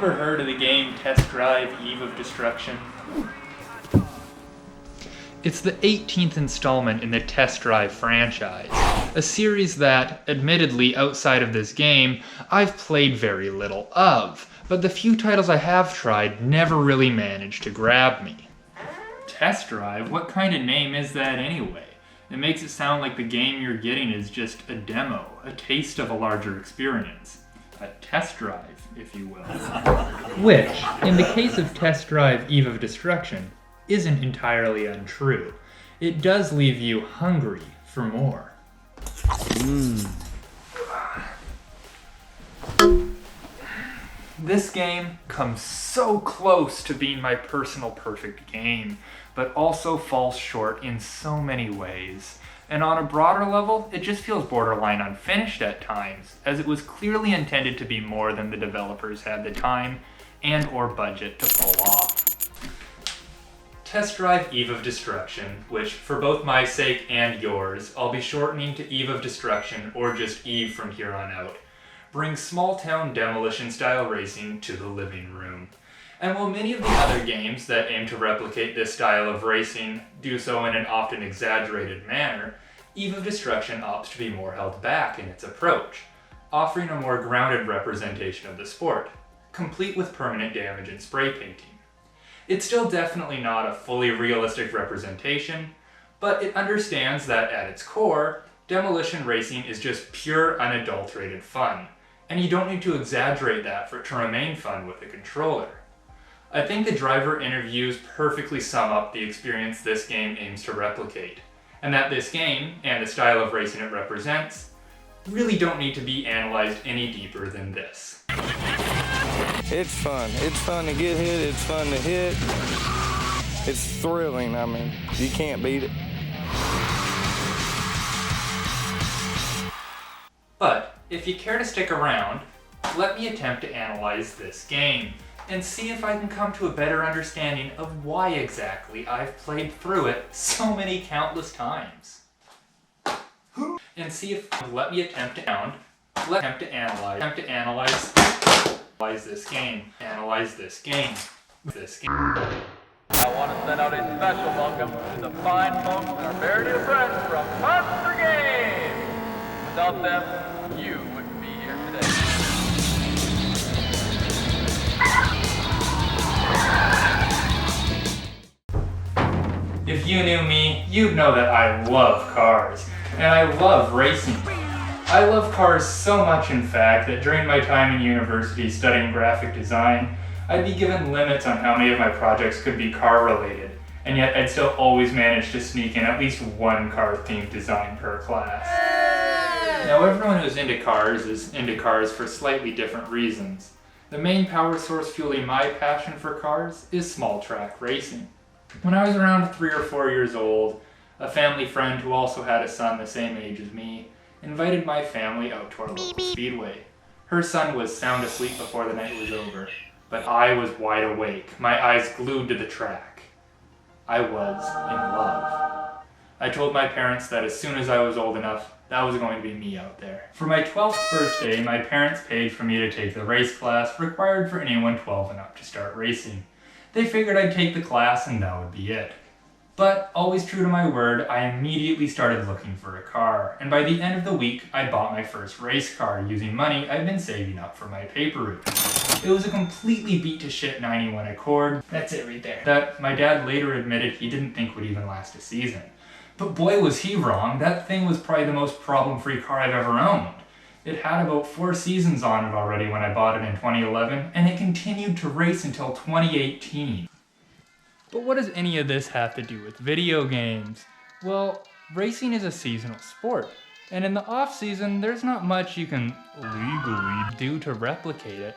ever heard of the game Test Drive Eve of Destruction? It's the 18th installment in the Test Drive franchise, a series that, admittedly outside of this game, I've played very little of, but the few titles I have tried never really managed to grab me. Test Drive? What kind of name is that anyway? It makes it sound like the game you're getting is just a demo, a taste of a larger experience. A test drive, if you will. Which, in the case of Test Drive Eve of Destruction, isn't entirely untrue. It does leave you hungry for more. This game comes so close to being my personal perfect game, but also falls short in so many ways. And on a broader level, it just feels borderline unfinished at times, as it was clearly intended to be more than the developers had the time and or budget to pull off. Test Drive Eve of Destruction, which for both my sake and yours, I'll be shortening to Eve of Destruction or just Eve from here on out, brings small-town demolition-style racing to the living room. And while many of the other games that aim to replicate this style of racing do so in an often exaggerated manner, Eve of Destruction opts to be more held back in its approach, offering a more grounded representation of the sport, complete with permanent damage and spray painting. It's still definitely not a fully realistic representation, but it understands that at its core, demolition racing is just pure unadulterated fun, and you don't need to exaggerate that for it to remain fun with a controller. I think the driver interviews perfectly sum up the experience this game aims to replicate, and that this game, and the style of racing it represents, really don't need to be analyzed any deeper than this. It's fun. It's fun to get hit. It's fun to hit. It's thrilling. I mean, you can't beat it. But if you care to stick around, let me attempt to analyze this game and see if I can come to a better understanding of why exactly I've played through it so many countless times. And see if let me attempt to analyze this game. I want to send out a special welcome to the fine folks and our very dear friends from Monster Games. Without them, you wouldn't be here today. If you knew me, you'd know that I love cars, and I love racing. I love cars so much, in fact, that during my time in university studying graphic design, I'd be given limits on how many of my projects could be car-related, and yet I'd still always manage to sneak in at least one car-themed design per class. Now, everyone who's into cars is into cars for slightly different reasons. The main power source fueling my passion for cars is small track racing. When I was around 3 or 4 years old, a family friend who also had a son the same age as me invited my family out to our local speedway. Her son was sound asleep before the night was over, but I was wide awake, my eyes glued to the track. I was in love. I told my parents that as soon as I was old enough, that was going to be me out there. For my 12th birthday, my parents paid for me to take the race class required for anyone 12 and up to start racing. They figured I'd take the class and that would be it. But, always true to my word, I immediately started looking for a car, and by the end of the week, I bought my first race car using money I'd been saving up for my paper route. It was a completely beat-to-shit 91 Accord, that's it right there, that my dad later admitted he didn't think would even last a season. But boy was he wrong, that thing was probably the most problem-free car I've ever owned. It had about 4 seasons on it already when I bought it in 2011, and it continued to race until 2018. But what does any of this have to do with video games? Well, racing is a seasonal sport, and in the off-season, there's not much you can legally do to replicate it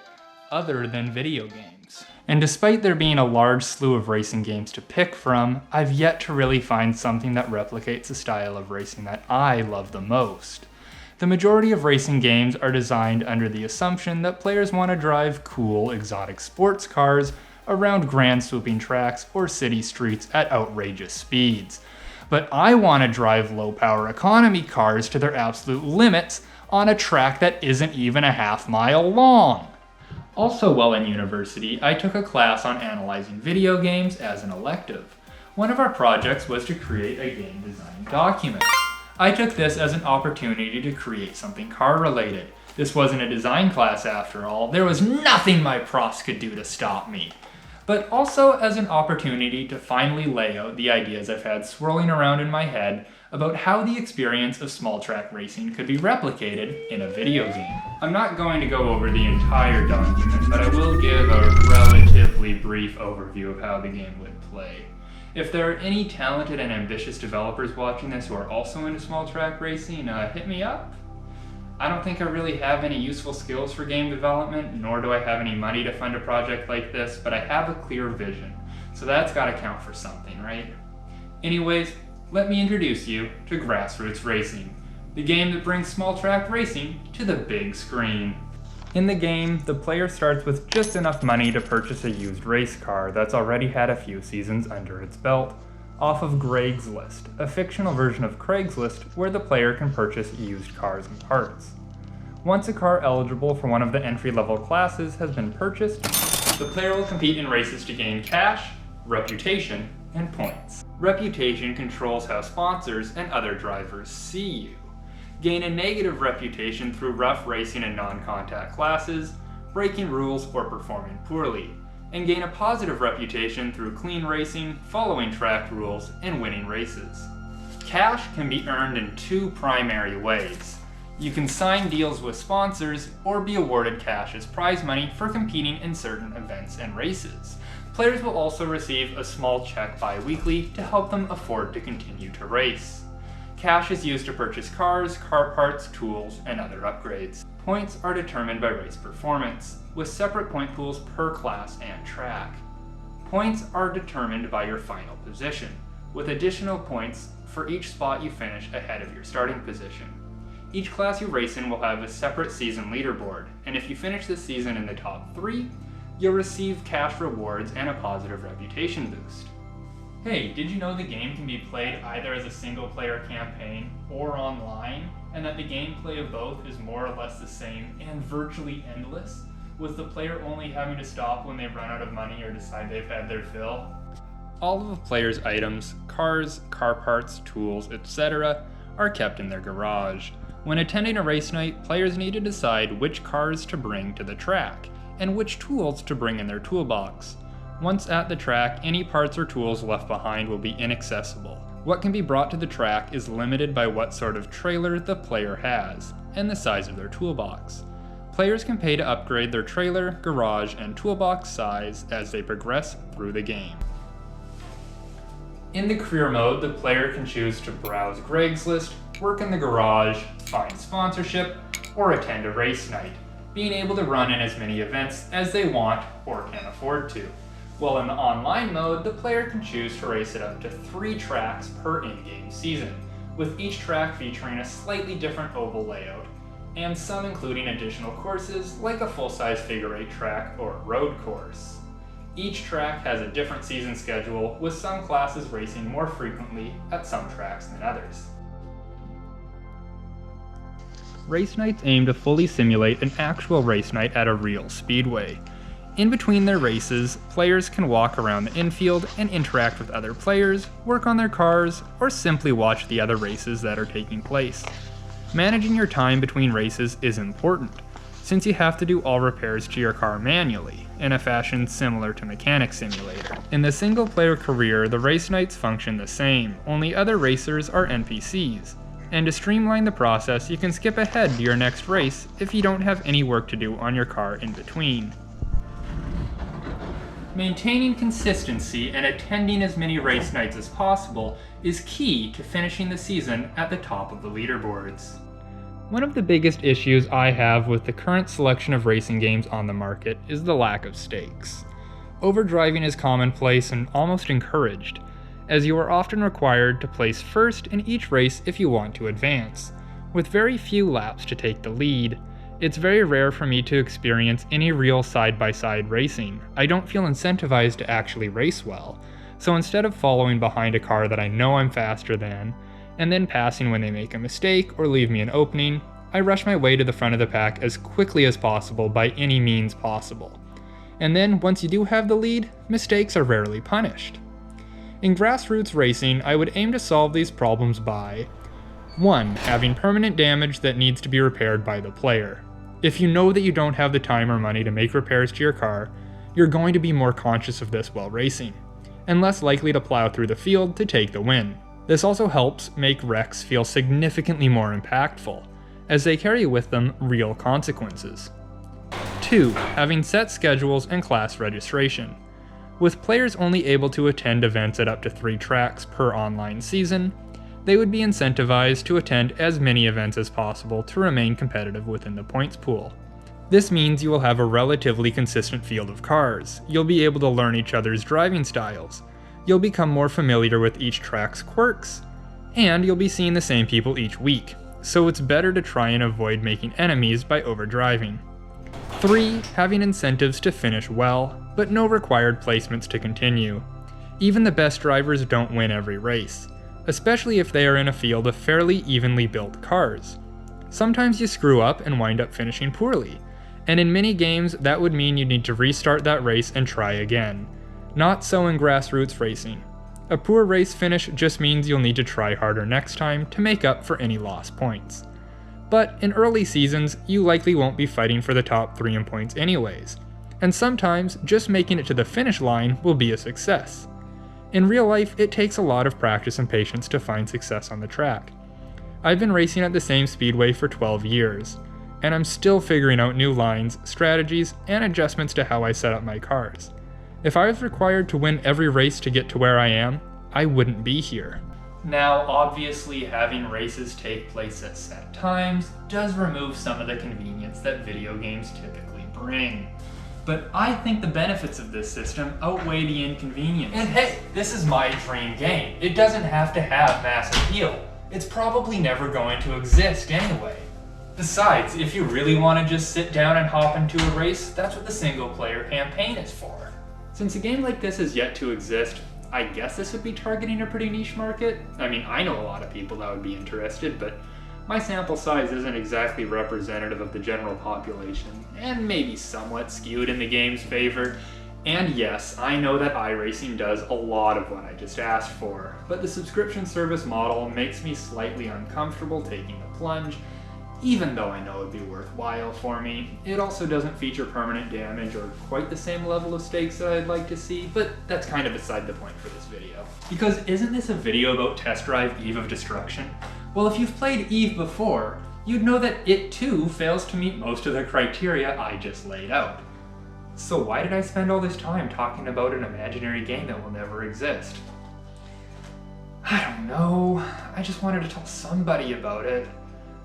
other than video games. And despite there being a large slew of racing games to pick from, I've yet to really find something that replicates the style of racing that I love the most. The majority of racing games are designed under the assumption that players want to drive cool, exotic sports cars around grand swooping tracks or city streets at outrageous speeds. But I want to drive low-power economy cars to their absolute limits on a track that isn't even a half-mile long. Also while in university, I took a class on analyzing video games as an elective. One of our projects was to create a game design document. I took this as an opportunity to create something car related. This wasn't a design class after all. There was nothing my profs could do to stop me. But also as an opportunity to finally lay out the ideas I've had swirling around in my head about how the experience of small track racing could be replicated in a video game. I'm not going to go over the entire document, but I will give a relatively brief overview of how the game would play. If there are any talented and ambitious developers watching this who are also into small track racing, hit me up. I don't think I really have any useful skills for game development, nor do I have any money to fund a project like this, but I have a clear vision, so that's gotta count for something, right? Anyways, let me introduce you to Grassroots Racing, the game that brings small track racing to the big screen. In the game, the player starts with just enough money to purchase a used race car that's already had a few seasons under its belt, off of Greg's List, a fictional version of Craigslist where the player can purchase used cars and parts. Once a car eligible for one of the entry-level classes has been purchased, the player will compete in races to gain cash, reputation, and points. Reputation controls how sponsors and other drivers see you. Gain a negative reputation through rough racing and non-contact classes, breaking rules, or performing poorly. And gain a positive reputation through clean racing, following track rules, and winning races. Cash can be earned in two primary ways. You can sign deals with sponsors, or be awarded cash as prize money for competing in certain events and races. Players will also receive a small check bi-weekly to help them afford to continue to race. Cash is used to purchase cars, car parts, tools, and other upgrades. Points are determined by race performance, with separate point pools per class and track. Points are determined by your final position, with additional points for each spot you finish ahead of your starting position. Each class you race in will have a separate season leaderboard, and if you finish this season in the top 3, you'll receive cash rewards and a positive reputation boost. Hey, did you know the game can be played either as a single-player campaign or online, and that the gameplay of both is more or less the same and virtually endless, with the player only having to stop when they run out of money or decide they've had their fill? All of the player's items, cars, car parts, tools, etc., are kept in their garage. When attending a race night, players need to decide which cars to bring to the track, and which tools to bring in their toolbox. Once at the track, any parts or tools left behind will be inaccessible. What can be brought to the track is limited by what sort of trailer the player has, and the size of their toolbox. Players can pay to upgrade their trailer, garage, and toolbox size as they progress through the game. In the career mode, the player can choose to browse Greg's List, work in the garage, find sponsorship, or attend a race night, being able to run in as many events as they want or can afford to. While in the online mode, the player can choose to race at up to 3 tracks per in-game season, with each track featuring a slightly different oval layout, and some including additional courses like a full-size figure-8 track or a road course. Each track has a different season schedule, with some classes racing more frequently at some tracks than others. Race nights aim to fully simulate an actual race night at a real speedway. In between their races, players can walk around the infield and interact with other players, work on their cars, or simply watch the other races that are taking place. Managing your time between races is important, since you have to do all repairs to your car manually, in a fashion similar to Mechanic Simulator. In the single-player career, the race nights function the same, only other racers are NPCs. And to streamline the process, you can skip ahead to your next race if you don't have any work to do on your car in between. Maintaining consistency and attending as many race nights as possible is key to finishing the season at the top of the leaderboards. One of the biggest issues I have with the current selection of racing games on the market is the lack of stakes. Overdriving is commonplace and almost encouraged, as you are often required to place first in each race if you want to advance. With very few laps to take the lead, it's very rare for me to experience any real side-by-side racing. I don't feel incentivized to actually race well, so instead of following behind a car that I know I'm faster than, and then passing when they make a mistake or leave me an opening, I rush my way to the front of the pack as quickly as possible by any means possible. And then, once you do have the lead, mistakes are rarely punished. In grassroots racing, I would aim to solve these problems by 1. Having permanent damage that needs to be repaired by the player. If you know that you don't have the time or money to make repairs to your car, you're going to be more conscious of this while racing, and less likely to plow through the field to take the win. This also helps make wrecks feel significantly more impactful, as they carry with them real consequences. 2. Having set schedules and class registration. With players only able to attend events at up to 3 tracks per online season, they would be incentivized to attend as many events as possible to remain competitive within the points pool. This means you will have a relatively consistent field of cars, you'll be able to learn each other's driving styles, you'll become more familiar with each track's quirks, and you'll be seeing the same people each week, so it's better to try and avoid making enemies by overdriving. 3. Having incentives to finish well, but no required placements to continue. Even the best drivers don't win every race, especially if they are in a field of fairly evenly built cars. Sometimes you screw up and wind up finishing poorly, and in many games that would mean you need to restart that race and try again. Not so in grassroots racing. A poor race finish just means you'll need to try harder next time to make up for any lost points. But in early seasons, you likely won't be fighting for the top 3 in points anyways, and sometimes just making it to the finish line will be a success. In real life, it takes a lot of practice and patience to find success on the track. I've been racing at the same speedway for 12 years, and I'm still figuring out new lines, strategies, and adjustments to how I set up my cars. If I was required to win every race to get to where I am, I wouldn't be here. Now, obviously, having races take place at set times does remove some of the convenience that video games typically bring. But I think the benefits of this system outweigh the inconvenience. And hey, this is my dream game. It doesn't have to have mass appeal. It's probably never going to exist anyway. Besides, if you really want to just sit down and hop into a race, that's what the single player campaign is for. Since a game like this is yet to exist, I guess this would be targeting a pretty niche market. I mean, I know a lot of people that would be interested, but my sample size isn't exactly representative of the general population, and maybe somewhat skewed in the game's favor. And yes, I know that iRacing does a lot of what I just asked for, but the subscription service model makes me slightly uncomfortable taking the plunge, even though I know it'd be worthwhile for me. It also doesn't feature permanent damage or quite the same level of stakes that I'd like to see, but that's kind of beside the point for this video. Because isn't this a video about Test Drive Eve of Destruction? Well, if you've played Eve before, you'd know that it too fails to meet most of the criteria I just laid out. So why did I spend all this time talking about an imaginary game that will never exist? I don't know. I just wanted to tell somebody about it.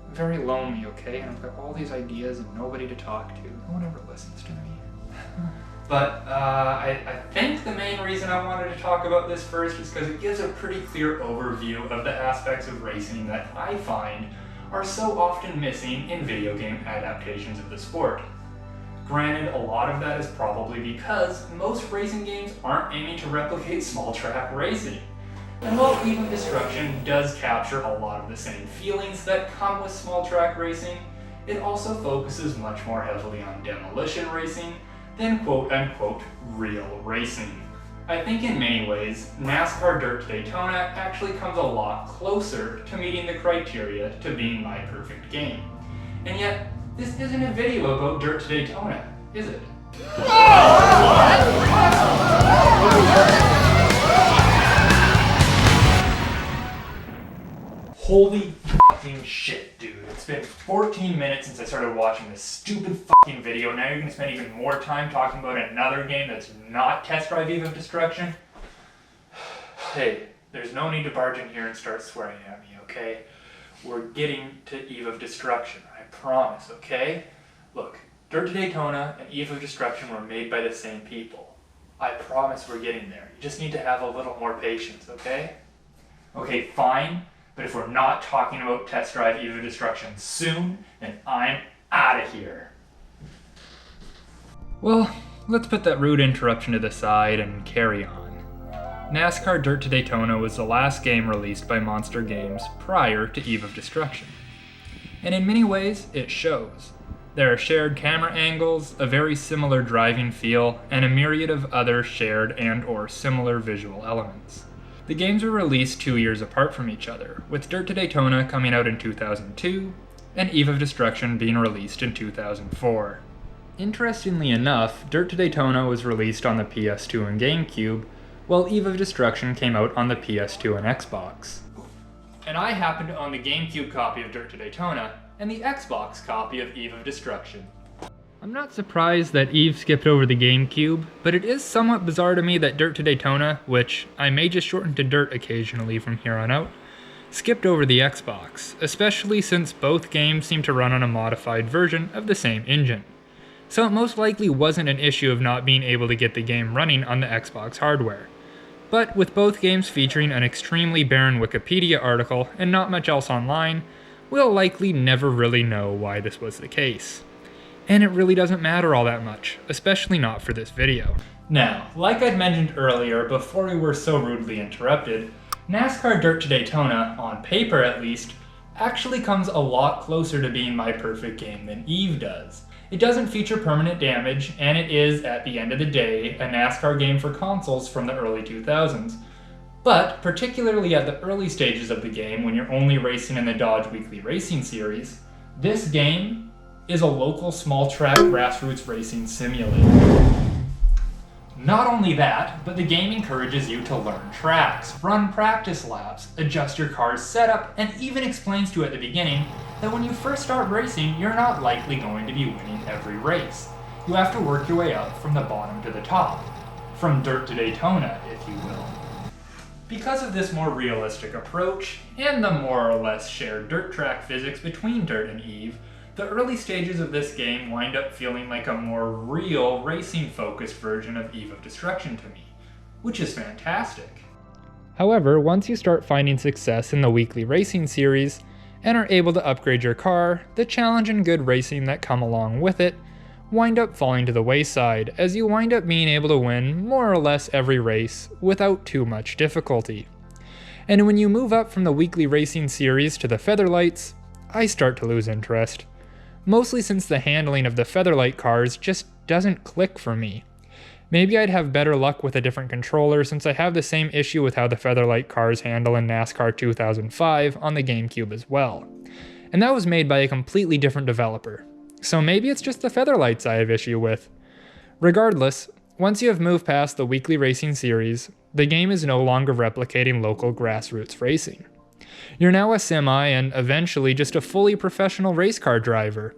I'm very lonely, okay? And I've got all these ideas and nobody to talk to. No one ever listens to me. But I think the main reason I wanted to talk about this first is because it gives a pretty clear overview of the aspects of racing that I find are so often missing in video game adaptations of the sport. Granted, a lot of that is probably because most racing games aren't aiming to replicate small track racing. And while Eve of Destruction does capture a lot of the same feelings that come with small track racing, it also focuses much more heavily on demolition racing than quote-unquote real racing. I think in many ways, NASCAR Dirt to Daytona actually comes a lot closer to meeting the criteria to being my perfect game. And yet, this isn't a video about Dirt to Daytona, is it? Holy fucking shit, dude. It's been 14 minutes since I started watching this stupid fucking video. Now you're gonna spend even more time talking about another game that's not Test Drive Eve of Destruction? Hey, there's no need to barge in here and start swearing at me, okay? We're getting to Eve of Destruction, I promise, okay? Look, Dirt to Daytona and Eve of Destruction were made by the same people. I promise we're getting there. You just need to have a little more patience, okay? Okay, fine. But if we're not talking about Test Drive Eve of Destruction soon, then I'm out of here. Well, let's put that rude interruption to the side and carry on. NASCAR Dirt to Daytona was the last game released by Monster Games prior to Eve of Destruction. and in many ways, it shows. There are shared camera angles, a very similar driving feel, and a myriad of other shared and/or similar visual elements. The games were released 2 years apart from each other, with Dirt to Daytona coming out in 2002, and Eve of Destruction being released in 2004. Interestingly enough, Dirt to Daytona was released on the PS2 and GameCube, while Eve of Destruction came out on the PS2 and Xbox. And I happen to own the GameCube copy of Dirt to Daytona, and the Xbox copy of Eve of Destruction. I'm not surprised that Eve skipped over the GameCube, but it is somewhat bizarre to me that Dirt to Daytona, which I may just shorten to Dirt occasionally from here on out, skipped over the Xbox, especially since both games seem to run on a modified version of the same engine. So it most likely wasn't an issue of not being able to get the game running on the Xbox hardware. But with both games featuring an extremely barren Wikipedia article and not much else online, we'll likely never really know why this was the case. And it really doesn't matter all that much, especially not for this video. Now, like I'd mentioned earlier before we were so rudely interrupted, NASCAR Dirt to Daytona, on paper at least, actually comes a lot closer to being my perfect game than Eve does. It doesn't feature permanent damage, and it is, at the end of the day, a NASCAR game for consoles from the early 2000s. But, particularly at the early stages of the game, when you're only racing in the Dodge Weekly Racing series, this game is a local small track grassroots racing simulator. Not only that, but the game encourages you to learn tracks, run practice laps, adjust your car's setup, and even explains to you at the beginning that when you first start racing, you're not likely going to be winning every race. You have to work your way up from the bottom to the top. From Dirt to Daytona, if you will. Because of this more realistic approach, and the more or less shared dirt track physics between Dirt and Eve, the early stages of this game wind up feeling like a more real, racing-focused version of Eve of Destruction to me, which is fantastic. However, once you start finding success in the Weekly Racing series, and are able to upgrade your car, the challenge and good racing that come along with it wind up falling to the wayside, as you wind up being able to win more or less every race without too much difficulty. And when you move up from the Weekly Racing series to the Featherlights, I start to lose interest. Mostly since the handling of the Featherlight cars just doesn't click for me. Maybe I'd have better luck with a different controller, since I have the same issue with how the Featherlight cars handle in NASCAR 2005 on the GameCube as well. And that was made by a completely different developer. So maybe it's just the Featherlights I have issue with. Regardless, once you have moved past the Weekly Racing series, the game is no longer replicating local grassroots racing. You're now a semi and eventually just a fully professional race car driver.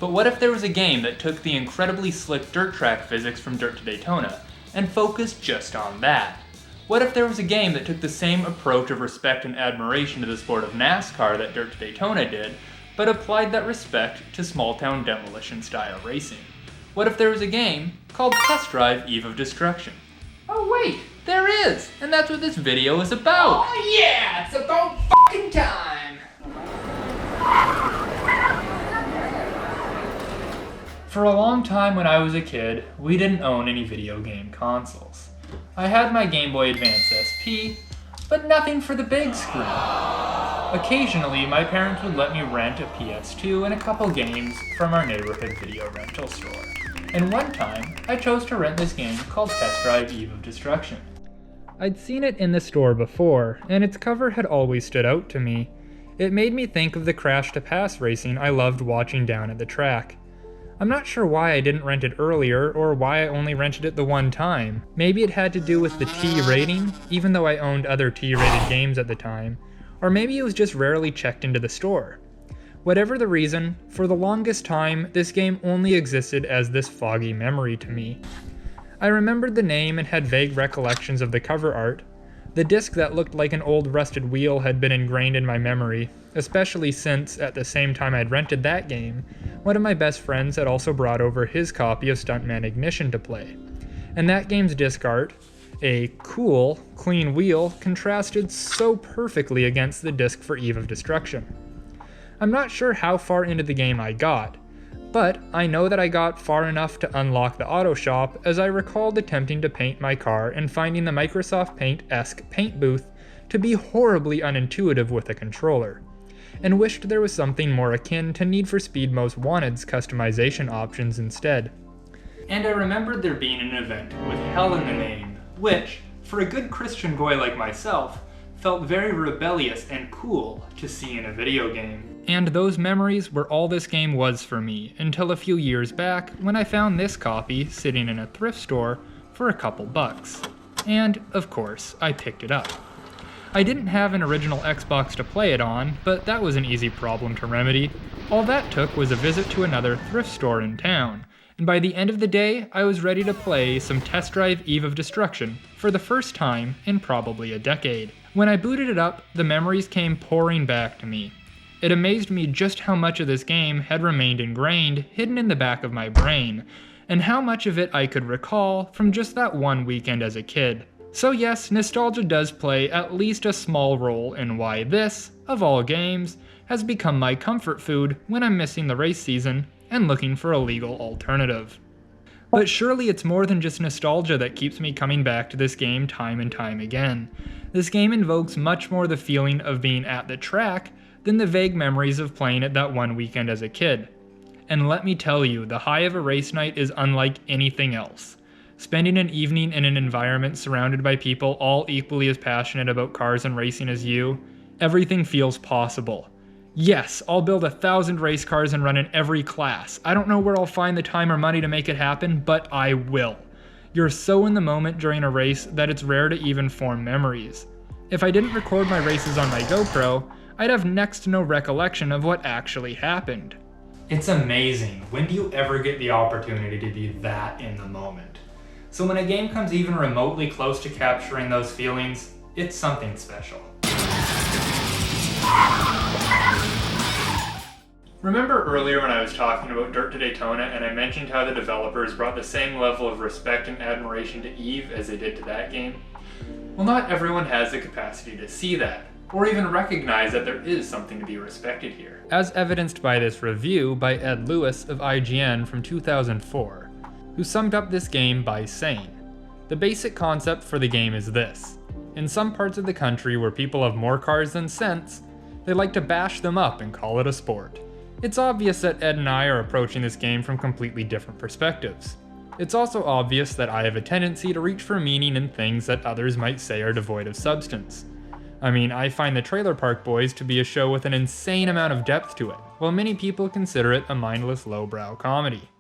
But what if there was a game that took the incredibly slick dirt track physics from Dirt to Daytona and focused just on that? What if there was a game that took the same approach of respect and admiration to the sport of NASCAR that Dirt to Daytona did, but applied that respect to small-town demolition style racing? What if there was a game called Test Drive Eve of Destruction? Oh wait, there is! And that's what this video is about! Oh yeah, it's about fucking time! For a long time when I was a kid, we didn't own any video game consoles. I had my Game Boy Advance SP, but nothing for the big screen. Occasionally, my parents would let me rent a PS2 and a couple games from our neighborhood video rental store. And one time, I chose to rent this game called Test Drive Eve of Destruction. I'd seen it in the store before, and its cover had always stood out to me. It made me think of the Crash to Pass racing I loved watching down at the track. I'm not sure why I didn't rent it earlier, or why I only rented it the one time. Maybe it had to do with the T rating, even though I owned other T-rated games at the time. Or maybe it was just rarely checked into the store. Whatever the reason, for the longest time, this game only existed as this foggy memory to me. I remembered the name and had vague recollections of the cover art. The disc that looked like an old rusted wheel had been ingrained in my memory, especially since, at the same time I'd rented that game, one of my best friends had also brought over his copy of Stuntman Ignition to play. And that game's disc art, a cool, clean wheel, contrasted so perfectly against the disc for Eve of Destruction. I'm not sure how far into the game I got, but I know that I got far enough to unlock the auto shop, as I recalled attempting to paint my car and finding the Microsoft Paint-esque paint booth to be horribly unintuitive with a controller. and wished there was something more akin to Need for Speed Most Wanted's customization options instead. And I remembered there being an event with hell in the name, which, for a good Christian boy like myself, felt very rebellious and cool to see in a video game. And those memories were all this game was for me, until a few years back when I found this copy sitting in a thrift store for a couple bucks. And, of course, I picked it up. I didn't have an original Xbox to play it on, but that was an easy problem to remedy. All that took was a visit to another thrift store in town, and by the end of the day, I was ready to play some Test Drive Eve of Destruction for the first time in probably a decade. When I booted it up, the memories came pouring back to me. It amazed me just how much of this game had remained ingrained, hidden in the back of my brain, and how much of it I could recall from just that one weekend as a kid. So yes, nostalgia does play at least a small role in why this, of all games, has become my comfort food when I'm missing the race season and looking for a legal alternative. But surely it's more than just nostalgia that keeps me coming back to this game time and time again. This game invokes much more the feeling of being at the track than the vague memories of playing it that one weekend as a kid. And let me tell you, the high of a race night is unlike anything else. Spending an evening in an environment surrounded by people all equally as passionate about cars and racing as you, everything feels possible. Yes, I'll build 1,000 race cars and run in every class. I don't know where I'll find the time or money to make it happen, but I will. You're so in the moment during a race that it's rare to even form memories. If I didn't record my races on my GoPro, I'd have next to no recollection of what actually happened. It's amazing. When do you ever get the opportunity to be that in the moment? So when a game comes even remotely close to capturing those feelings, it's something special. Remember earlier when I was talking about Dirt to Daytona and I mentioned how the developers brought the same level of respect and admiration to Eve as they did to that game? Well, not everyone has the capacity to see that, or even recognize that there is something to be respected here. As evidenced by this review by Ed Lewis of IGN from 2004, who summed up this game by saying, "The basic concept for the game is this. In some parts of the country where people have more cars than sense, they like to bash them up and call it a sport. It's obvious that Ed and I are approaching this game from completely different perspectives. It's also obvious that I have a tendency to reach for meaning in things that others might say are devoid of substance. I mean, I find the Trailer Park Boys to be a show with an insane amount of depth to it, while many people consider it a mindless lowbrow comedy."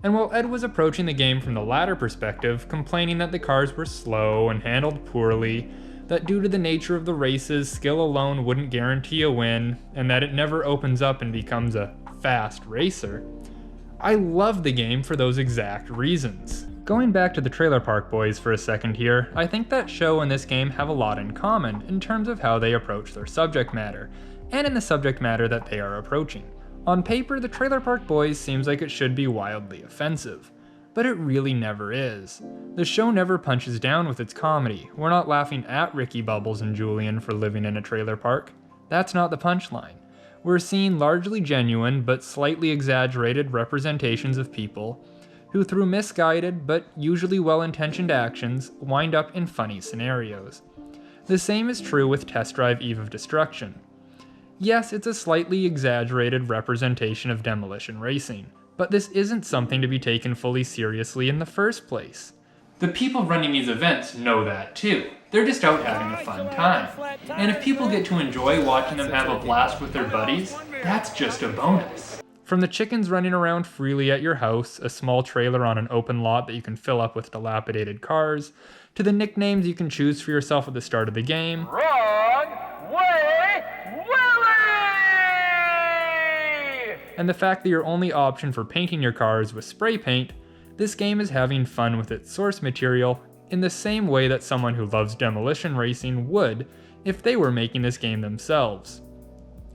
And while Ed was approaching the game from the latter perspective, complaining that the cars were slow and handled poorly, that due to the nature of the races, skill alone wouldn't guarantee a win, and that it never opens up and becomes a fast racer, I love the game for those exact reasons. Going back to the Trailer Park Boys for a second here, I think that show and this game have a lot in common in terms of how they approach their subject matter, and in the subject matter that they are approaching. On paper, the Trailer Park Boys seems like it should be wildly offensive, but it really never is. The show never punches down with its comedy. We're not laughing at Ricky Bubbles and Julian for living in a trailer park. That's not the punchline. We're seeing largely genuine but slightly exaggerated representations of people who, through misguided but usually well-intentioned actions, wind up in funny scenarios. The same is true with Test Drive Eve of Destruction. Yes, it's a slightly exaggerated representation of demolition racing, but this isn't something to be taken fully seriously in the first place. The people running these events know that too. They're just out having a fun time. And if people get to enjoy watching them have a blast with their buddies, that's just a bonus. From the chickens running around freely at your house, a small trailer on an open lot that you can fill up with dilapidated cars, to the nicknames you can choose for yourself at the start of the game. Wrong way, Willie! And the fact that your only option for painting your cars was spray paint, this game is having fun with its source material in the same way that someone who loves demolition racing would if they were making this game themselves.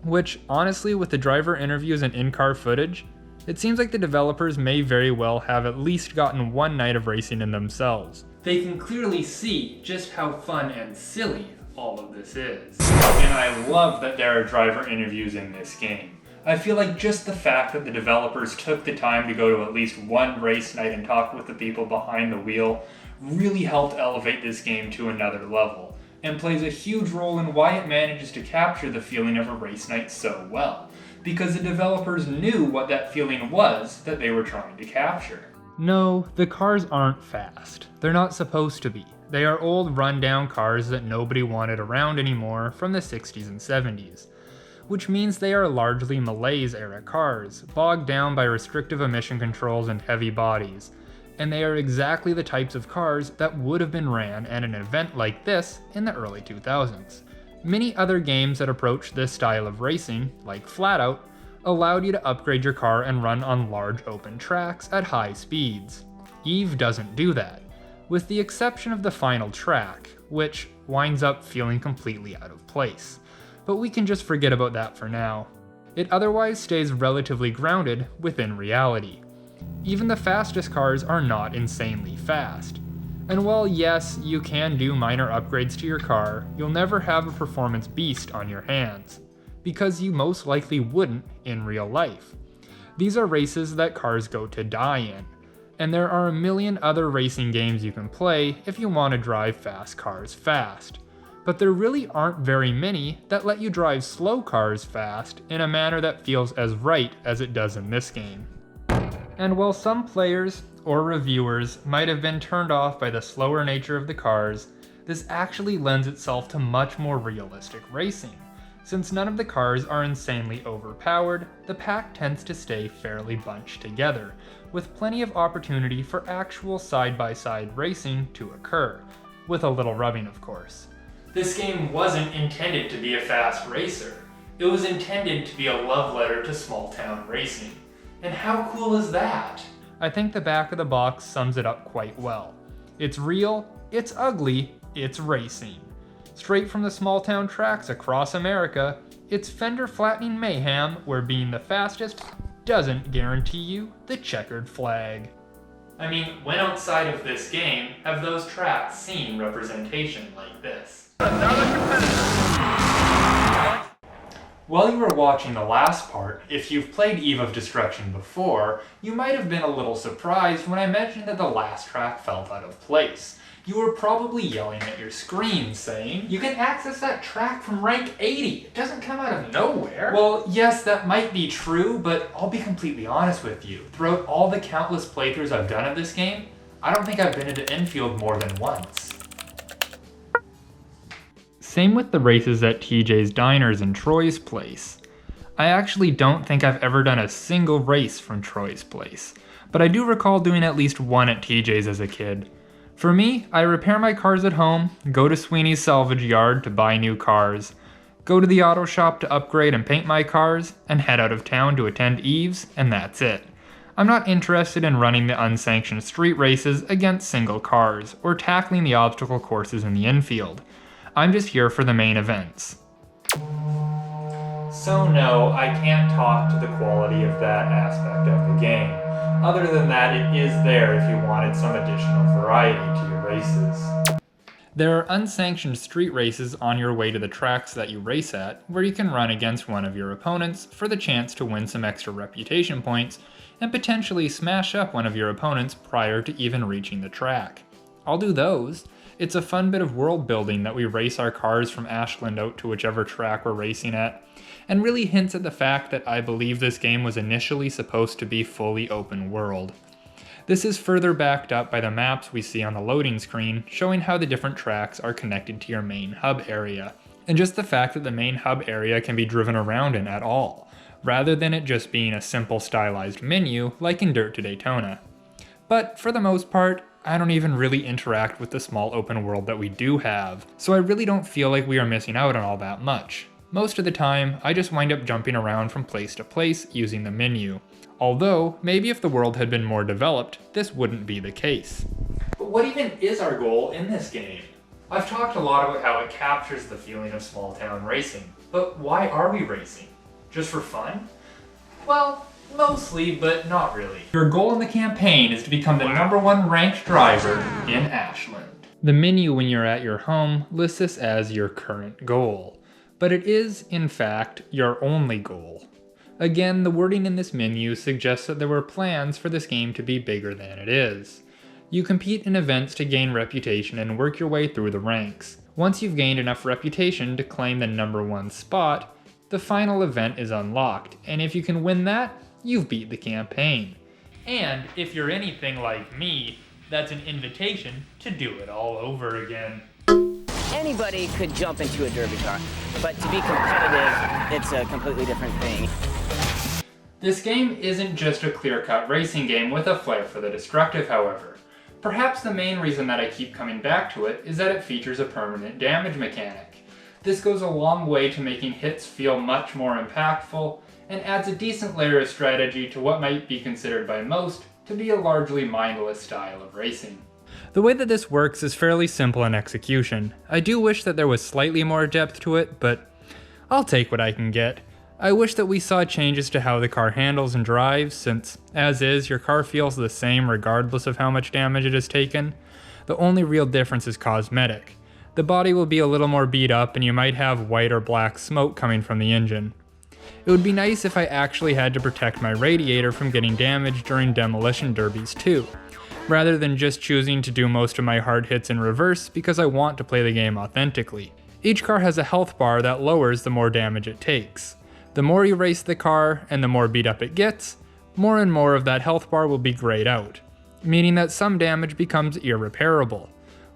Which, honestly, with the driver interviews and in-car footage, it seems like the developers may very well have at least gotten one night of racing in themselves. They can clearly see just how fun and silly all of this is. And I love that there are driver interviews in this game. I feel like just the fact that the developers took the time to go to at least one race night and talk with the people behind the wheel really helped elevate this game to another level. and plays a huge role in why it manages to capture the feeling of a race night so well, because the developers knew what that feeling was that they were trying to capture. No, the cars aren't fast. They're not supposed to be. They are old rundown cars that nobody wanted around anymore from the 60s and 70s. Which means they are largely Malaise-era cars, bogged down by restrictive emission controls and heavy bodies. And they are exactly the types of cars that would have been ran at an event like this in the early 2000s. Many other games that approach this style of racing, like Flatout, allowed you to upgrade your car and run on large open tracks at high speeds. EVE doesn't do that, with the exception of the final track, which winds up feeling completely out of place. But we can just forget about that for now. It otherwise stays relatively grounded within reality. Even the fastest cars are not insanely fast. And while yes, you can do minor upgrades to your car, you'll never have a performance beast on your hands, because you most likely wouldn't in real life. These are races that cars go to die in, and there are a million other racing games you can play if you want to drive fast cars fast. But there really aren't very many that let you drive slow cars fast in a manner that feels as right as it does in this game. And while some players or reviewers might have been turned off by the slower nature of the cars, this actually lends itself to much more realistic racing. Since none of the cars are insanely overpowered, the pack tends to stay fairly bunched together, with plenty of opportunity for actual side-by-side racing to occur, with a little rubbing of course. This game wasn't intended to be a fast racer. It was intended to be a love letter to small-town racing. And how cool is that? I think the back of the box sums it up quite well. It's real, it's ugly, it's racing. Straight from the small-town tracks across America, it's fender-flattening mayhem where being the fastest doesn't guarantee you the checkered flag. I mean, when outside of this game have those tracks seen representation like this? While you were watching the last part, if you've played Eve of Destruction before, you might have been a little surprised when I mentioned that the last track felt out of place. You were probably yelling at your screen saying, "You can access that track from rank 80, it doesn't come out of nowhere." Well, yes, that might be true, but I'll be completely honest with you. Throughout all the countless playthroughs I've done of this game, I don't think I've been into Enfield more than once. Same with the races at TJ's Diners in Troy's Place. I actually don't think I've ever done a single race from Troy's Place, but I do recall doing at least one at TJ's as a kid. For me, I repair my cars at home, go to Sweeney's salvage yard to buy new cars, go to the auto shop to upgrade and paint my cars, and head out of town to attend Eve's, and that's it. I'm not interested in running the unsanctioned street races against single cars, or tackling the obstacle courses in the infield. I'm just here for the main events. So no, I can't talk to the quality of that aspect of the game. Other than that, it is there if you wanted some additional variety to your races. There are unsanctioned street races on your way to the tracks that you race at, where you can run against one of your opponents for the chance to win some extra reputation points, and potentially smash up one of your opponents prior to even reaching the track. I'll do those. It's a fun bit of world building that we race our cars from Ashland out to whichever track we're racing at, and really hints at the fact that I believe this game was initially supposed to be fully open world. This is further backed up by the maps we see on the loading screen, showing how the different tracks are connected to your main hub area, and just the fact that the main hub area can be driven around in at all, rather than it just being a simple stylized menu like in Dirt to Daytona. But for the most part, I don't even really interact with the small open world that we do have, so I really don't feel like we are missing out on all that much. Most of the time, I just wind up jumping around from place to place using the menu. Although, maybe if the world had been more developed, this wouldn't be the case. But what even is our goal in this game? I've talked a lot about how it captures the feeling of small town racing, but why are we racing? Just for fun? Well, mostly, but not really. Your goal in the campaign is to become the #1 ranked driver in Ashland. The menu when you're at your home lists this as your current goal, but it is, in fact, your only goal. Again, the wording in this menu suggests that there were plans for this game to be bigger than it is. You compete in events to gain reputation and work your way through the ranks, Once you've gained enough reputation to claim the #1 spot, the final event is unlocked, and if you can win that, you've beat the campaign. And if you're anything like me, that's an invitation to do it all over again. Anybody could jump into a derby car, but to be competitive, it's a completely different thing. This game isn't just a clear-cut racing game with a flair for the destructive, however. Perhaps the main reason that I keep coming back to it is that it features a permanent damage mechanic. This goes a long way to making hits feel much more impactful, and adds a decent layer of strategy to what might be considered by most to be a largely mindless style of racing. The way that this works is fairly simple in execution. I do wish that there was slightly more depth to it, but I'll take what I can get. I wish that we saw changes to how the car handles and drives, since, as is, your car feels the same regardless of how much damage it has taken. The only real difference is cosmetic. The body will be a little more beat up, and you might have white or black smoke coming from the engine. It would be nice if I actually had to protect my radiator from getting damaged during demolition derbies too, rather than just choosing to do most of my hard hits in reverse because I want to play the game authentically. Each car has a health bar that lowers the more damage it takes. The more you race the car and the more beat up it gets, more and more of that health bar will be grayed out, meaning that some damage becomes irreparable.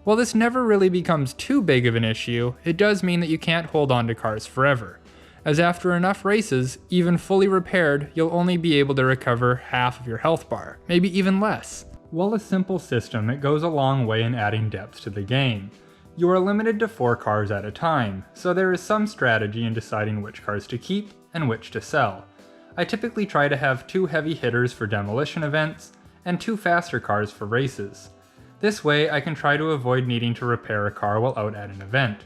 While this never really becomes too big of an issue, it does mean that you can't hold on to cars forever, as after enough races, even fully repaired, you'll only be able to recover half of your health bar, maybe even less. While a simple system, it goes a long way in adding depth to the game. You are limited to 4 cars at a time, so there is some strategy in deciding which cars to keep and which to sell. I typically try to have 2 heavy hitters for demolition events and 2 faster cars for races. This way I can try to avoid needing to repair a car while out at an event.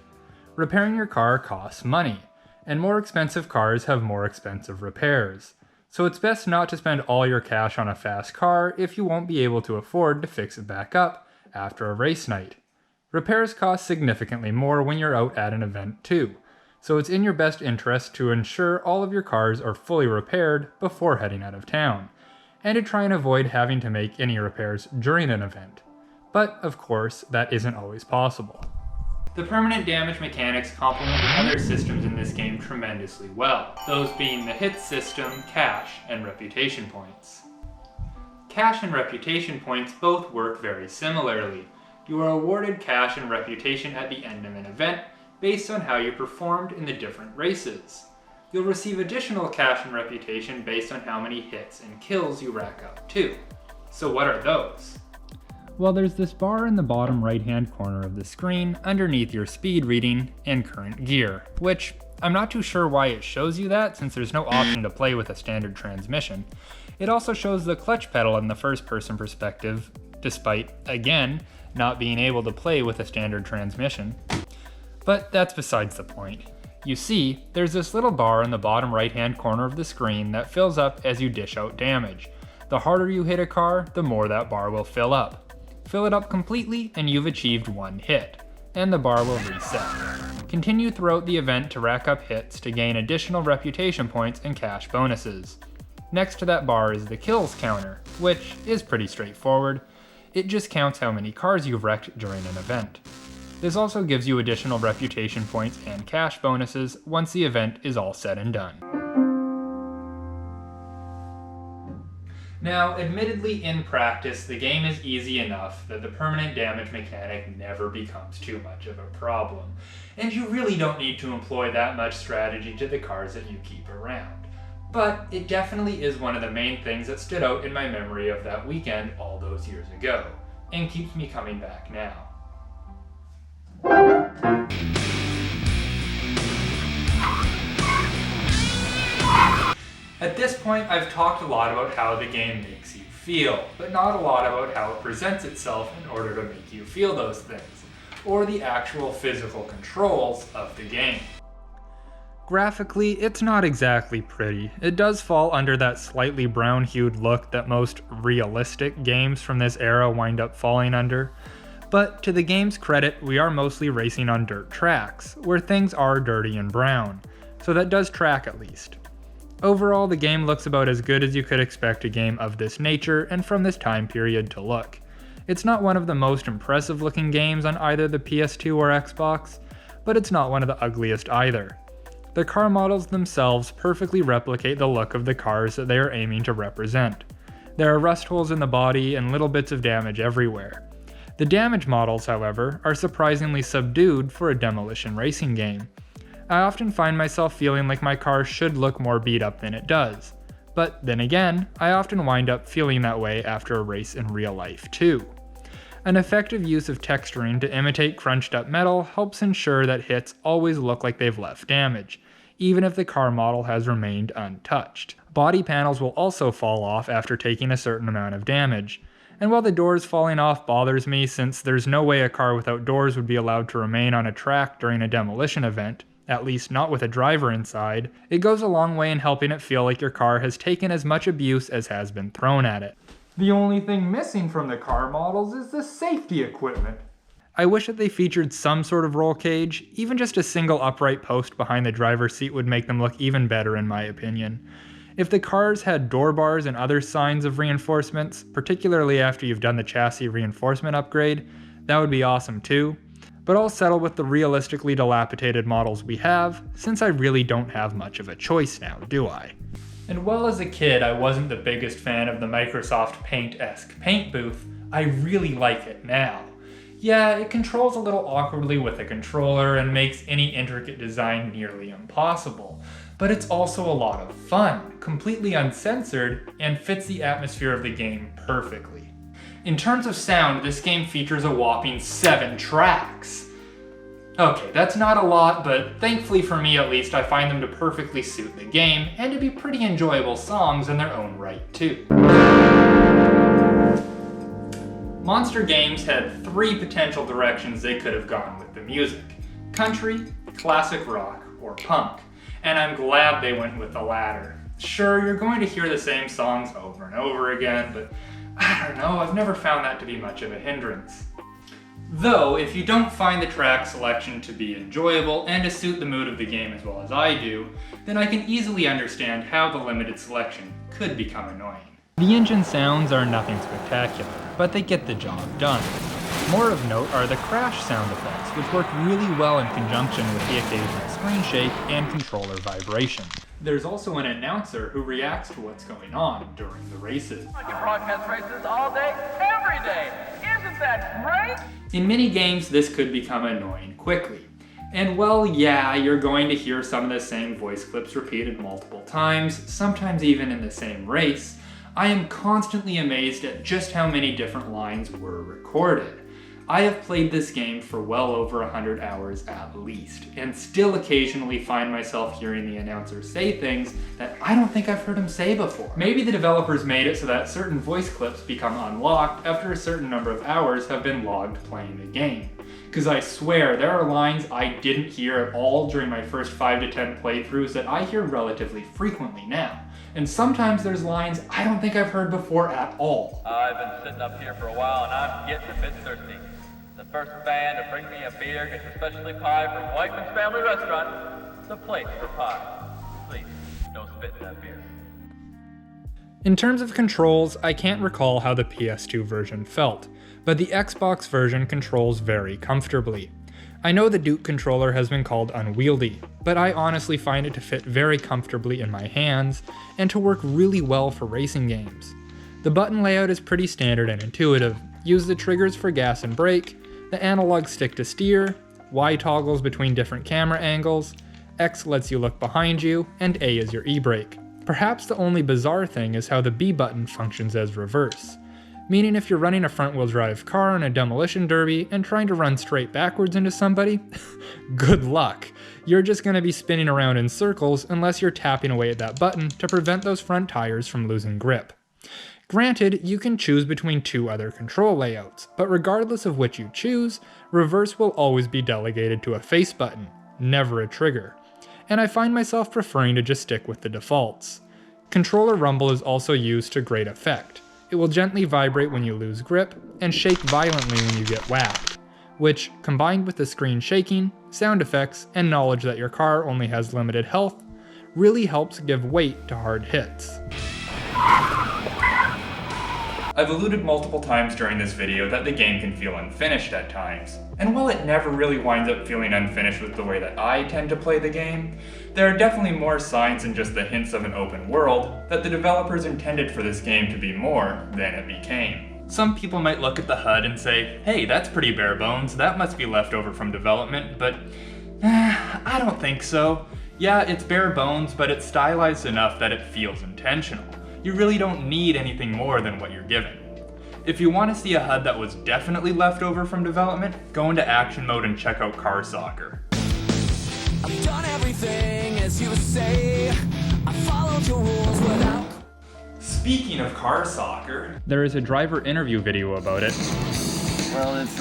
Repairing your car costs money, and more expensive cars have more expensive repairs. So it's best not to spend all your cash on a fast car if you won't be able to afford to fix it back up after a race night. Repairs cost significantly more when you're out at an event too, so it's in your best interest to ensure all of your cars are fully repaired before heading out of town, and to try and avoid having to make any repairs during an event. But of course, that isn't always possible. The permanent damage mechanics complement the other systems in this game tremendously well, those being the hit system, cash, and reputation points. Cash and reputation points both work very similarly. You are awarded cash and reputation at the end of an event based on how you performed in the different races. You'll receive additional cash and reputation based on how many hits and kills you rack up too. So what are those? Well, there's this bar in the bottom right-hand corner of the screen underneath your speed reading and current gear, which I'm not too sure why it shows you that since there's no option to play with a standard transmission. It also shows the clutch pedal in the first-person perspective, despite, again, not being able to play with a standard transmission. But that's besides the point. You see, there's this little bar in the bottom right-hand corner of the screen that fills up as you dish out damage. The harder you hit a car, the more that bar will fill up. Fill it up completely and you've achieved 1 hit, and the bar will reset. Continue throughout the event to rack up hits to gain additional reputation points and cash bonuses. Next to that bar is the kills counter, which is pretty straightforward. It just counts how many cars you've wrecked during an event. This also gives you additional reputation points and cash bonuses once the event is all said and done. Now, admittedly in practice, the game is easy enough that the permanent damage mechanic never becomes too much of a problem, and you really don't need to employ that much strategy to the cars that you keep around. But it definitely is one of the main things that stood out in my memory of that weekend all those years ago, and keeps me coming back now. At this point, I've talked a lot about how the game makes you feel, but not a lot about how it presents itself in order to make you feel those things, or the actual physical controls of the game. Graphically, it's not exactly pretty. It does fall under that slightly brown-hued look that most realistic games from this era wind up falling under. But to the game's credit, we are mostly racing on dirt tracks, where things are dirty and brown, so that does track at least. Overall, the game looks about as good as you could expect a game of this nature and from this time period to look. It's not one of the most impressive looking games on either the PS2 or Xbox, but it's not one of the ugliest either. The car models themselves perfectly replicate the look of the cars that they are aiming to represent. There are rust holes in the body and little bits of damage everywhere. The damage models, however, are surprisingly subdued for a demolition racing game. I often find myself feeling like my car should look more beat up than it does. But then again, I often wind up feeling that way after a race in real life too. An effective use of texturing to imitate crunched up metal helps ensure that hits always look like they've left damage, even if the car model has remained untouched. Body panels will also fall off after taking a certain amount of damage. And while the doors falling off bothers me since there's no way a car without doors would be allowed to remain on a track during a demolition event, at least not with a driver inside, it goes a long way in helping it feel like your car has taken as much abuse as has been thrown at it. The only thing missing from the car models is the safety equipment. I wish that they featured some sort of roll cage. Even just a single upright post behind the driver's seat would make them look even better in my opinion. If the cars had door bars and other signs of reinforcements, particularly after you've done the chassis reinforcement upgrade, that would be awesome too. But I'll settle with the realistically dilapidated models we have, since I really don't have much of a choice now, do I? And while as a kid I wasn't the biggest fan of the Microsoft Paint-esque paint booth, I really like it now. Yeah, it controls a little awkwardly with a controller and makes any intricate design nearly impossible, but it's also a lot of fun, completely uncensored, and fits the atmosphere of the game perfectly. In terms of sound, this game features a whopping 7 tracks. Okay, that's not a lot, but thankfully for me at least, I find them to perfectly suit the game, and to be pretty enjoyable songs in their own right too. Monster Games had 3 potential directions they could have gone with the music: country, classic rock, or punk, and I'm glad they went with the latter. Sure, you're going to hear the same songs over and over again, but I don't know, I've never found that to be much of a hindrance. Though, if you don't find the track selection to be enjoyable and to suit the mood of the game as well as I do, then I can easily understand how the limited selection could become annoying. The engine sounds are nothing spectacular, but they get the job done. More of note are the crash sound effects, which work really well in conjunction with the occasional screen shake and controller vibration. There's also an announcer who reacts to what's going on during the races. I can broadcast races all day, every day. Isn't that great? In many games, this could become annoying quickly. And well, yeah, you're going to hear some of the same voice clips repeated multiple times, sometimes even in the same race. I am constantly amazed at just how many different lines were recorded. I have played this game for well over 100 hours at least, and still occasionally find myself hearing the announcer say things that I don't think I've heard him say before. Maybe the developers made it so that certain voice clips become unlocked after a certain number of hours have been logged playing the game. Because I swear, there are lines I didn't hear at all during my first 5 to 10 playthroughs that I hear relatively frequently now. And sometimes there's lines I don't think I've heard before at all. I've been sitting up here for a while and I'm getting a bit thirsty. The first fan to bring me a beer gets a specialty pie from Whiteman's Family Restaurant. The place for pie. Please, don't spit in that beer. In terms of controls, I can't recall how the PS2 version felt, but the Xbox version controls very comfortably. I know the Duke controller has been called unwieldy, but I honestly find it to fit very comfortably in my hands and to work really well for racing games. The button layout is pretty standard and intuitive. Use the triggers for gas and brake, the analog stick to steer, Y toggles between different camera angles, X lets you look behind you, and A is your e-brake. Perhaps the only bizarre thing is how the B button functions as reverse, meaning if you're running a front-wheel drive car in a demolition derby and trying to run straight backwards into somebody, good luck. You're just going to be spinning around in circles unless you're tapping away at that button to prevent those front tires from losing grip. Granted, you can choose between 2 other control layouts, but regardless of which you choose, reverse will always be delegated to a face button, never a trigger. And I find myself preferring to just stick with the defaults. Controller rumble is also used to great effect. It will gently vibrate when you lose grip, and shake violently when you get whacked, which, combined with the screen shaking, sound effects, and knowledge that your car only has limited health, really helps give weight to hard hits. I've alluded multiple times during this video that the game can feel unfinished at times, and while it never really winds up feeling unfinished with the way that I tend to play the game, there are definitely more signs than just the hints of an open world that the developers intended for this game to be more than it became. Some people might look at the HUD and say, hey, that's pretty bare bones, that must be left over from development, but I don't think so. Yeah, it's bare bones, but it's stylized enough that it feels intentional. You really don't need anything more than what you're given. If you want to see a HUD that was definitely left over from development, go into action mode and check out Car Soccer. I've done everything as you say. I followed your rules without. Speaking of Car Soccer, there is a driver interview video about it. Well, it's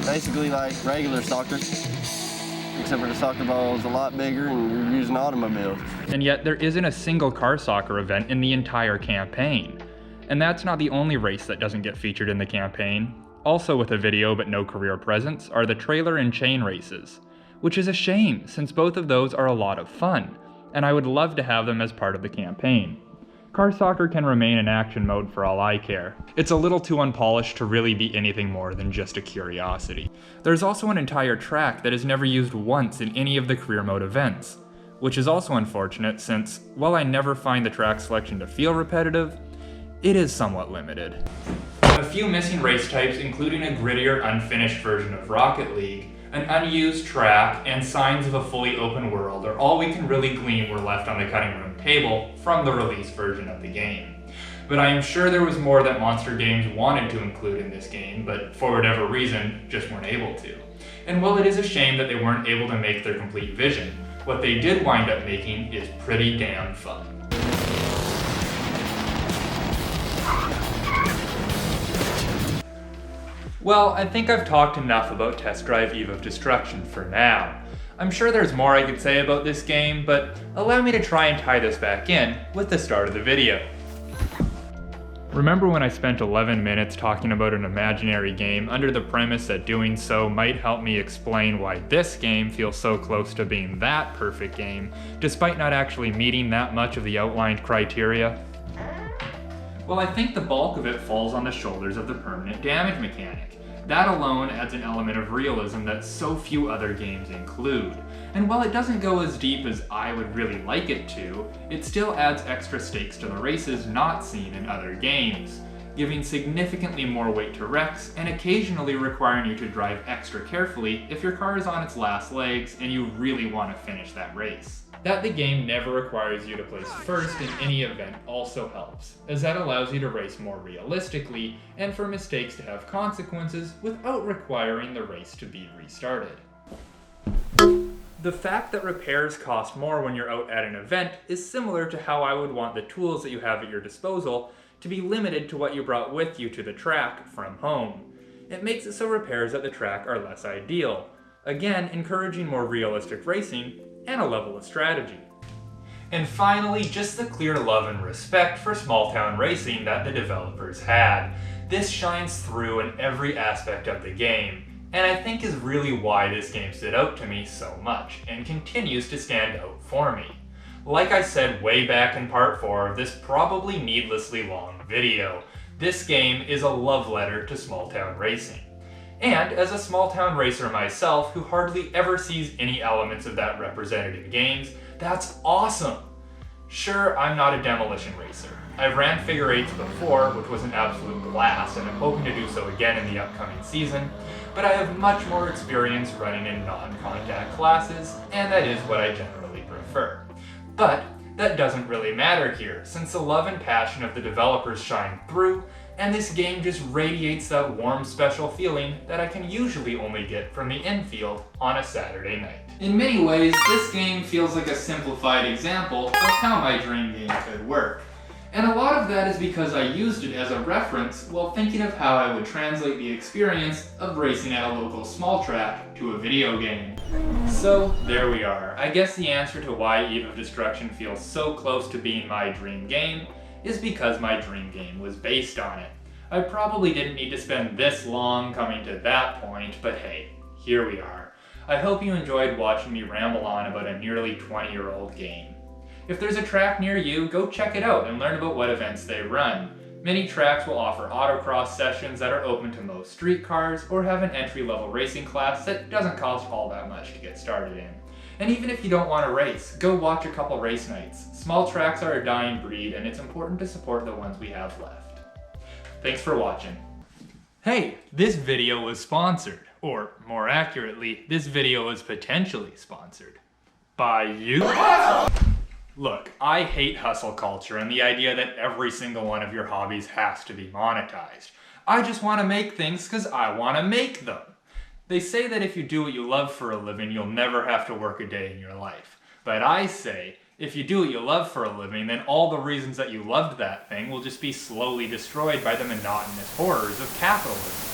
basically like regular soccer, except for the soccer ball is a lot bigger and you're using automobiles. And yet there isn't a single Car Soccer event in the entire campaign. And that's not the only race that doesn't get featured in the campaign. Also with a video but no career presence are the trailer and chain races, which is a shame since both of those are a lot of fun, and I would love to have them as part of the campaign. Car Soccer can remain in action mode for all I care. It's a little too unpolished to really be anything more than just a curiosity. There's also an entire track that is never used once in any of the career mode events, which is also unfortunate since, while I never find the track selection to feel repetitive, it is somewhat limited. A few missing race types, including a grittier, unfinished version of Rocket League, an unused track, and signs of a fully open world are all we can really glean were left on the cutting room table from the release version of the game. But I am sure there was more that Monster Games wanted to include in this game, but for whatever reason, just weren't able to. And while it is a shame that they weren't able to make their complete vision, what they did wind up making is pretty damn fun. Well, I think I've talked enough about Test Drive Eve of Destruction for now. I'm sure there's more I could say about this game, but allow me to try and tie this back in with the start of the video. Remember when I spent 11 minutes talking about an imaginary game under the premise that doing so might help me explain why this game feels so close to being that perfect game, despite not actually meeting that much of the outlined criteria? Well, I think the bulk of it falls on the shoulders of the permanent damage mechanic. That alone adds an element of realism that so few other games include. And while it doesn't go as deep as I would really like it to, it still adds extra stakes to the races not seen in other games, giving significantly more weight to wrecks and occasionally requiring you to drive extra carefully if your car is on its last legs and you really want to finish that race. That the game never requires you to place first in any event also helps, as that allows you to race more realistically and for mistakes to have consequences without requiring the race to be restarted. The fact that repairs cost more when you're out at an event is similar to how I would want the tools that you have at your disposal to be limited to what you brought with you to the track from home. It makes it so repairs at the track are less ideal, again encouraging more realistic racing and a level of strategy. And finally, just the clear love and respect for small town racing that the developers had. This shines through in every aspect of the game, and I think is really why this game stood out to me so much, and continues to stand out for me. Like I said way back in part 4 of this probably needlessly long video, this game is a love letter to small town racing. And as a small town racer myself who hardly ever sees any elements of that represented in games, that's awesome! Sure, I'm not a demolition racer. I've ran figure 8s before, which was an absolute blast, and I'm hoping to do so again in the upcoming season, but I have much more experience running in non-contact classes, and that is what I generally prefer. But that doesn't really matter here, since the love and passion of the developers shine through, and this game just radiates that warm, special feeling that I can usually only get from the infield on a Saturday night. In many ways, this game feels like a simplified example of how my dream game could work. And a lot of that is because I used it as a reference while thinking of how I would translate the experience of racing at a local small track to a video game. So there we are. I guess the answer to why Eve of Destruction feels so close to being my dream game is because my dream game was based on it. I probably didn't need to spend this long coming to that point, but hey, here we are. I hope you enjoyed watching me ramble on about a nearly 20-year-old game. If there's a track near you, go check it out and learn about what events they run. Many tracks will offer autocross sessions that are open to most street cars or have an entry-level racing class that doesn't cost all that much to get started in. And even if you don't want to race, go watch a couple race nights. Small tracks are a dying breed and it's important to support the ones we have left. Thanks for watching. Hey, this video was sponsored, or more accurately, this video was potentially sponsored by you. Look, I hate hustle culture and the idea that every single one of your hobbies has to be monetized. I just want to make things because I want to make them. They say that if you do what you love for a living, you'll never have to work a day in your life. But I say, if you do what you love for a living, then all the reasons that you loved that thing will just be slowly destroyed by the monotonous horrors of capitalism.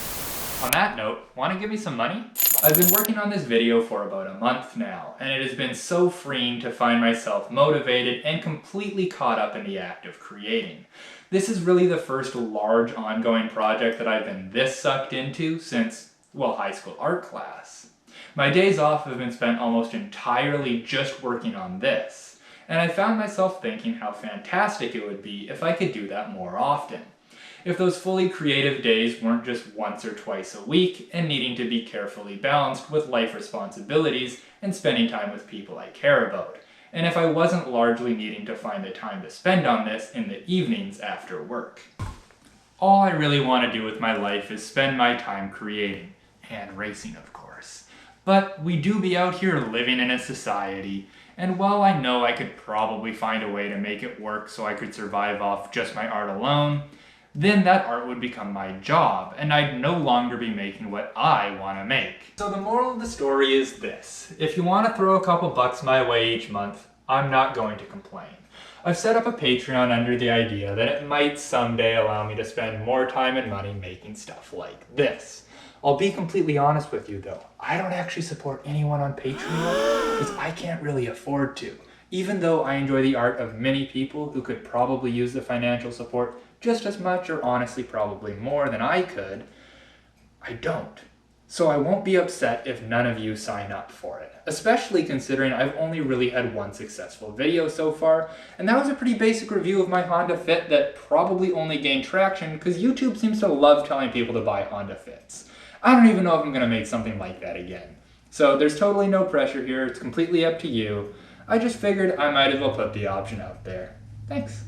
On that note, want to give me some money? I've been working on this video for about a month now, and it has been so freeing to find myself motivated and completely caught up in the act of creating. This is really the first large ongoing project that I've been this sucked into since, well, high school art class. My days off have been spent almost entirely just working on this, and I found myself thinking how fantastic it would be if I could do that more often. If those fully creative days weren't just once or twice a week and needing to be carefully balanced with life responsibilities and spending time with people I care about. And if I wasn't largely needing to find the time to spend on this in the evenings after work. All I really want to do with my life is spend my time creating, and racing of course. But we do be out here living in a society, and while I know I could probably find a way to make it work so I could survive off just my art alone, then that art would become my job, and I'd no longer be making what I want to make. So the moral of the story is this. If you want to throw a couple bucks my way each month, I'm not going to complain. I've set up a Patreon under the idea that it might someday allow me to spend more time and money making stuff like this. I'll be completely honest with you though, I don't actually support anyone on Patreon because I can't really afford to. Even though I enjoy the art of many people who could probably use the financial support just as much or honestly probably more than I could, I don't. So I won't be upset if none of you sign up for it, especially considering I've only really had one successful video so far, and that was a pretty basic review of my Honda Fit that probably only gained traction because YouTube seems to love telling people to buy Honda Fits. I don't even know if I'm going to make something like that again. So there's totally no pressure here, it's completely up to you. I just figured I might as well put the option out there. Thanks.